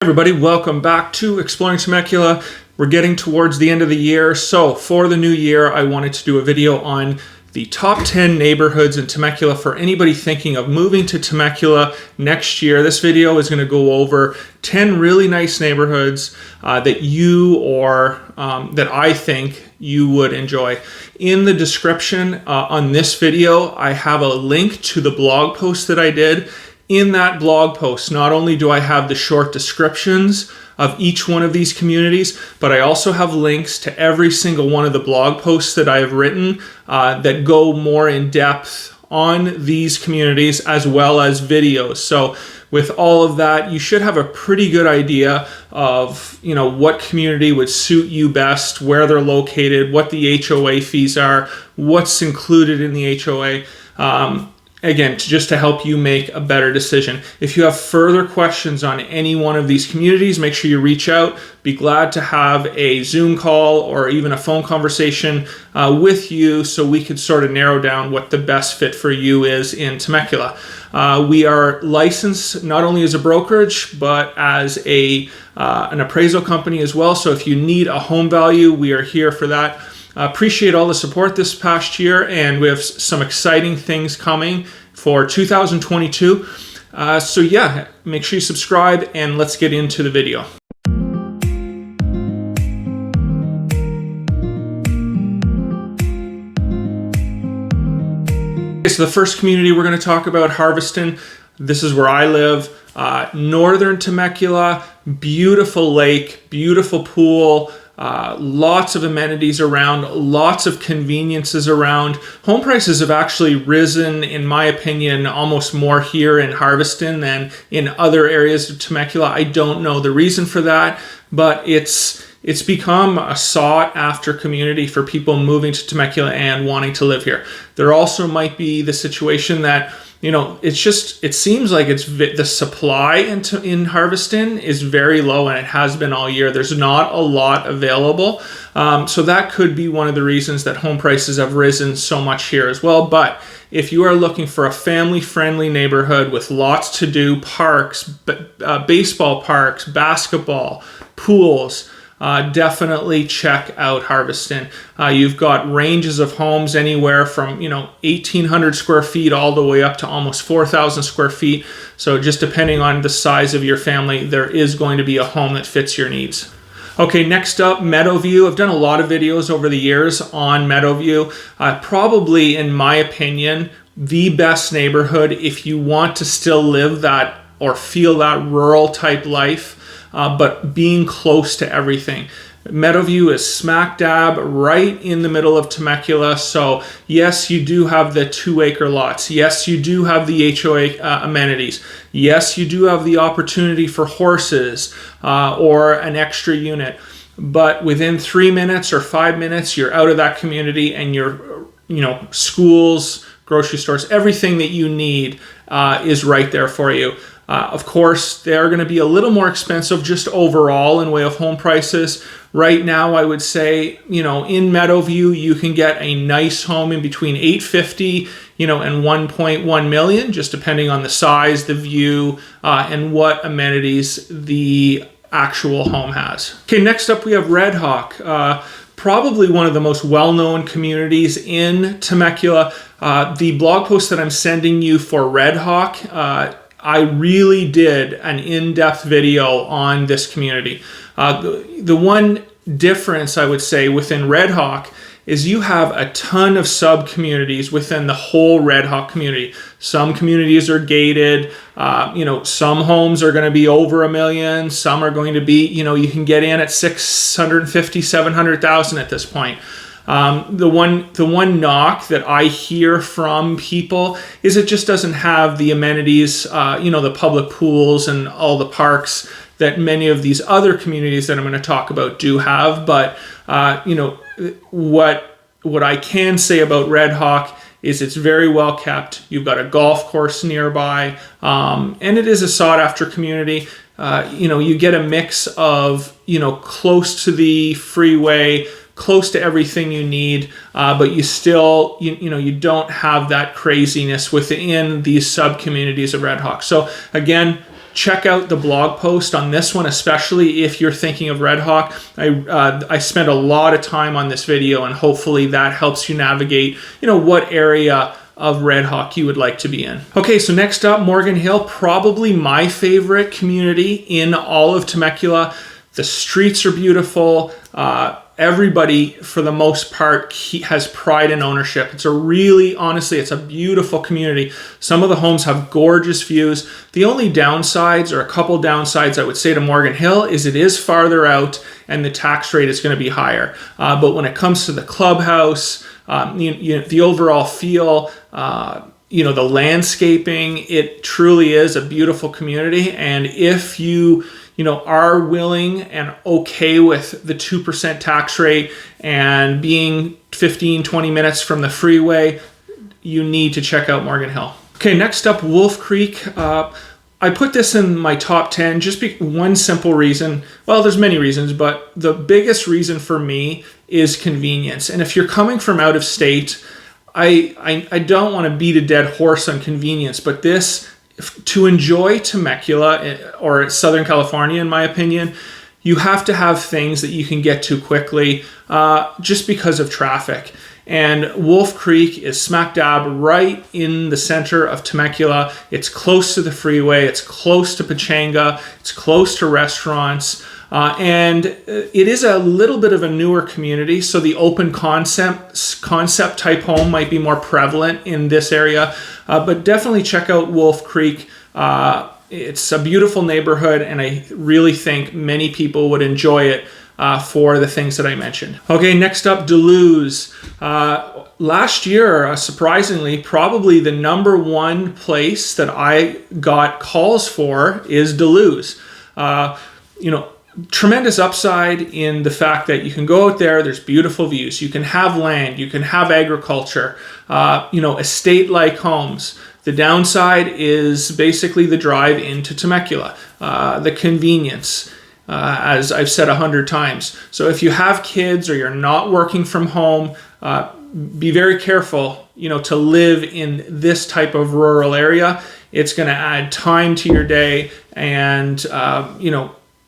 Everybody, welcome back to Exploring Temecula. We're getting towards the end of the year, so for the new year I wanted to do a video on the top 10 neighborhoods in Temecula for anybody thinking of moving to Temecula next year. This video is going to go over 10 really nice neighborhoods that you or that I think you would enjoy. In the description on this video, I have a link to the blog post that I did. In that blog post, not only do I have the short descriptions of each one of these communities, but I also have links to every single one of the blog posts that I have written that go more in depth on these communities as well as videos. So with all of that, you should have a pretty good idea of, what community would suit you best, where they're located, what the HOA fees are, what's included in the HOA. Again, just to help you make a better decision. If you have further questions on any one of these communities, make sure you reach out. Be glad to have a Zoom call or even a phone conversation with you so we could sort of narrow down what the best fit for you is in Temecula. We are licensed not only as a brokerage, but as an appraisal company as well. So if you need a home value, we are here for that. Appreciate all the support this past year, and we have some exciting things coming for 2022. So yeah, make sure you subscribe and let's get into the video. Okay, so the first community we're going to talk about, HARVESTON. This is where I live. Northern Temecula, beautiful lake, beautiful pool. Lots of amenities around, lots of conveniences around. Home prices have actually risen, in my opinion, almost more here in HARVESTON than in other areas of Temecula. I don't know the reason for that, but it's become a sought-after community for people moving to Temecula and wanting to live here. There also might be the situation that it seems like the supply in HARVESTON is very low, and it has been all year. There's not a lot available. So that could be one of the reasons that home prices have risen so much here as well. But if you are looking for a family-friendly neighborhood with lots to do, parks, baseball parks, basketball, pools, definitely check out HARVESTON. You've got ranges of homes anywhere from 1,800 square feet all the way up to almost 4,000 square feet. So just depending on the size of your family, there is going to be a home that fits your needs. Okay, next up, MEADOWVIEW. I've done a lot of videos over the years on MEADOWVIEW. Probably, in my opinion, the best neighborhood if you want to still live that or feel that rural type life, but being close to everything. MEADOWVIEW is smack dab right in the middle of Temecula. So yes, you do have the 2-acre lots. Yes, you do have the HOA amenities. Yes, you do have the opportunity for horses or an extra unit. But within 3 minutes or 5 minutes, you're out of that community, and your schools, grocery stores, everything that you need is right there for you. Of course, they are going to be a little more expensive just overall in way of home prices. Right now, I would say, in MEADOWVIEW, you can get a nice home in between $850,000, and $1.1 million, just depending on the size, the view, and what amenities the actual home has. Okay, next up we have Red Hawk. Probably one of the most well-known communities in Temecula. The blog post that I'm sending you for Red Hawk, I really did an in-depth video on this community. The one difference I would say within Red Hawk is you have a ton of sub-communities within the whole Red Hawk community. Some communities are gated. Some homes are going to be over $1 million. Some are going to be, you can get in at $650,000, $700,000 at this point. The one knock that I hear from people is it just doesn't have the amenities, the public pools and all the parks that many of these other communities that I'm going to talk about do have. But, what I can say about Red Hawk is it's very well kept. You've got a golf course nearby, and it is a sought after community. You get a mix of, close to the freeway, close to everything you need, but you still, you don't have that craziness within these sub-communities of Red Hawk. So again, check out the blog post on this one, especially if you're thinking of Red Hawk. I spent a lot of time on this video, and hopefully that helps you navigate, what area of Red Hawk you would like to be in. Okay, so next up, Morgan Hill, probably my favorite community in all of Temecula. The streets are beautiful. Everybody, for the most part, has pride in ownership. It's it's a beautiful community. Some of the homes have gorgeous views. The only downsides, or a couple downsides I would say to Morgan Hill, is it is farther out and the tax rate is going to be higher. But when it comes to the clubhouse, the overall feel, the landscaping, it truly is a beautiful community. And if you are willing and okay with the 2% tax rate and being 15-20 minutes from the freeway, you need to check out Morgan Hill. Okay, next up, Wolf Creek. I put this in my top 10 just one simple reason. Well, there's many reasons, but the biggest reason for me is convenience. And if you're coming from out of state, I don't want to beat a dead horse on convenience, but to enjoy Temecula or Southern California, in my opinion, you have to have things that you can get to quickly just because of traffic. And Wolf Creek is smack dab right in the center of Temecula. It's close to the freeway. It's close to Pechanga. It's close to restaurants. And it is a little bit of a newer community, so the open concept type home might be more prevalent in this area. But definitely check out Wolf Creek. It's a beautiful neighborhood, and I really think many people would enjoy it for the things that I mentioned. Okay, next up, Duluth. Last year, surprisingly, probably the number one place that I got calls for is Duluth. Tremendous upside in the fact that you can go out there's beautiful views, you can have land, you can have agriculture, estate-like homes. The downside is basically the drive into Temecula, the convenience, as I've said 100 times. So if you have kids or you're not working from home, be very careful, to live in this type of rural area. It's going to add time to your day, and,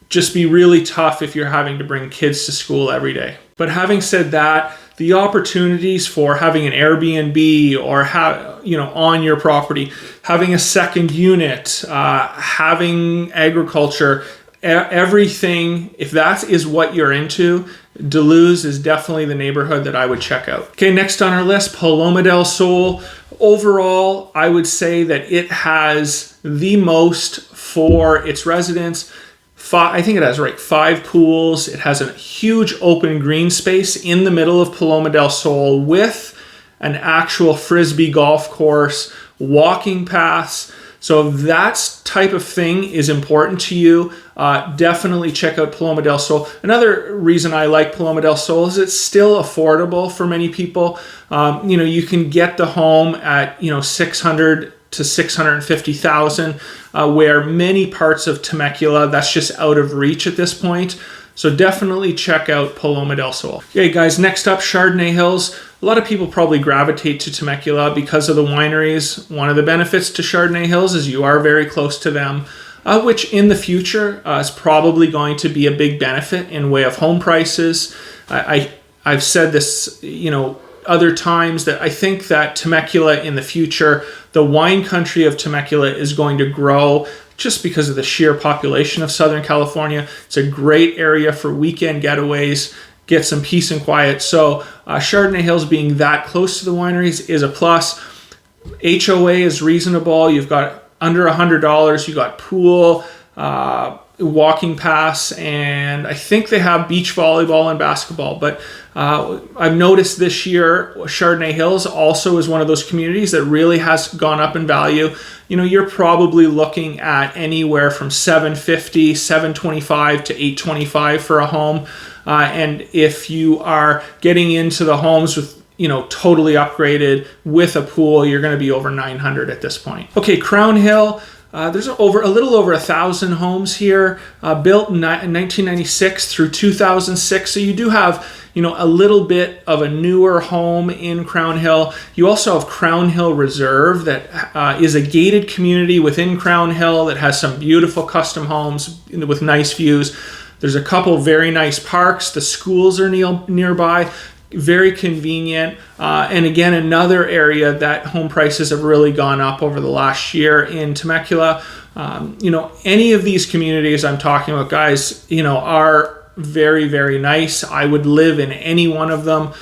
just be really tough if you're having to bring kids to school every day. But having said that, the opportunities for having an Airbnb or on your property, having a second unit, having agriculture, everything, if that is what you're into, Duluth is definitely the neighborhood that I would check out. Okay, next on our list, Paloma del Sol. Overall, I would say that it has the most for its residents. I think it has 5 pools. It has a huge open green space in the middle of Paloma del Sol with an actual frisbee golf course, walking paths. So if that type of thing is important to you, definitely check out Paloma del Sol. Another reason I like Paloma del Sol is it's still affordable for many people. You can get the home at $600,000 to $650,000, where many parts of Temecula, that's just out of reach at this point. So definitely check out Paloma del Sol. Okay, guys, next up, Chardonnay Hills. A lot of people probably gravitate to Temecula because of the wineries. One of the benefits to Chardonnay Hills is you are very close to them, which in the future is probably going to be a big benefit in way of home prices. I've said this, other times, that I think that Temecula in the future, the wine country of Temecula is going to grow just because of the sheer population of Southern California. It's a great area for weekend getaways, get some peace and quiet. So Chardonnay Hills being that close to the wineries is a plus. HOA is reasonable. You've got under $100. You got pool, walking paths, and I think they have beach volleyball and basketball. But I've noticed this year Chardonnay Hills also is one of those communities that really has gone up in value. You're probably looking at anywhere from $750, $725 to $825 for a home. And if you are getting into the homes with totally upgraded with a pool, you're going to be over $900 at this point. Okay, Crown Hill. There's a little over 1,000 homes here, built in 1996 through 2006. So you do have, a little bit of a newer home in Crown Hill. You also have Crown Hill Reserve that is a gated community within Crown Hill that has some beautiful custom homes with nice views. There's a couple very nice parks. The schools are nearby. Very convenient, and again, another area that home prices have really gone up over the last year in Temecula. Any of these communities I'm talking about, guys, are very, very nice. I would live in any one of them.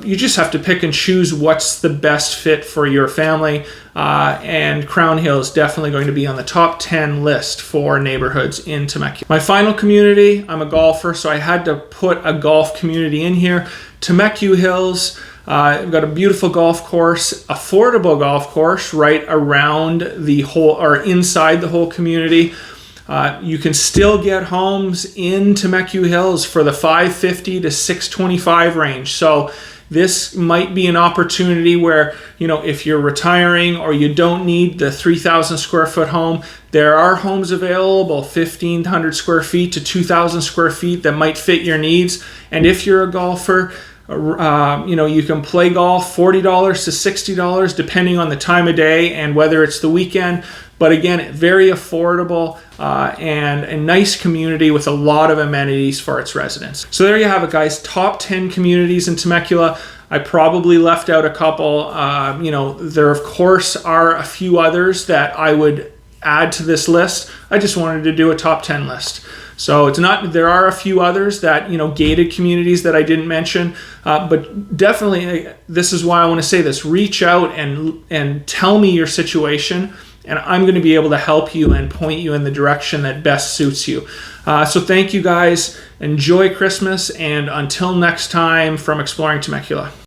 You just have to pick and choose what's the best fit for your family, and Crown Hill is definitely going to be on the top 10 list for neighborhoods in Temecula. My final community, I'm a golfer, so I had to put a golf community in here. TEMEKU Hills. We've got a beautiful golf course, affordable golf course right around the whole, or inside the whole community. You can still get homes in TEMEKU Hills for the $550 to $625 range. So this might be an opportunity where, if you're retiring or you don't need the 3,000 square foot home, there are homes available, 1,500 square feet to 2,000 square feet that might fit your needs. And if you're a golfer, you can play golf $40 to $60 depending on the time of day and whether it's the weekend. But again, very affordable and a nice community with a lot of amenities for its residents. So there you have it, guys. Top 10 communities in Temecula. I probably left out a couple. There of course are a few others that I would add to this list. I just wanted to do a top 10 list. So there are a few others that, gated communities that I didn't mention, but definitely this is why I want to say this. Reach out and tell me your situation, and I'm going to be able to help you and point you in the direction that best suits you. So thank you, guys. Enjoy Christmas, and until next time from Exploring Temecula.